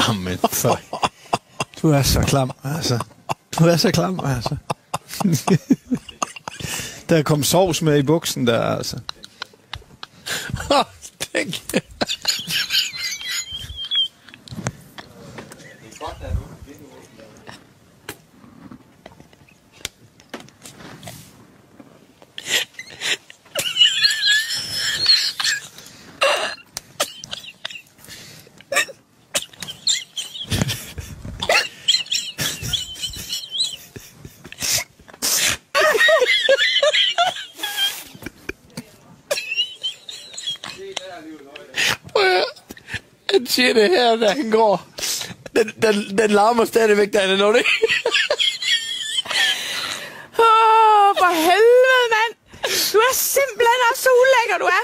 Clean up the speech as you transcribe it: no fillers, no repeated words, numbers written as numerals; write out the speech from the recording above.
Jamen, for... Du er så klam, altså. Du er så klam, altså. Der kom sovs med i buksen der, altså. Han siger det her, da han går. Den larmer stadigvæk, da han er nået. For helvede, mand! Du er simpelthen også så ulækker, du er!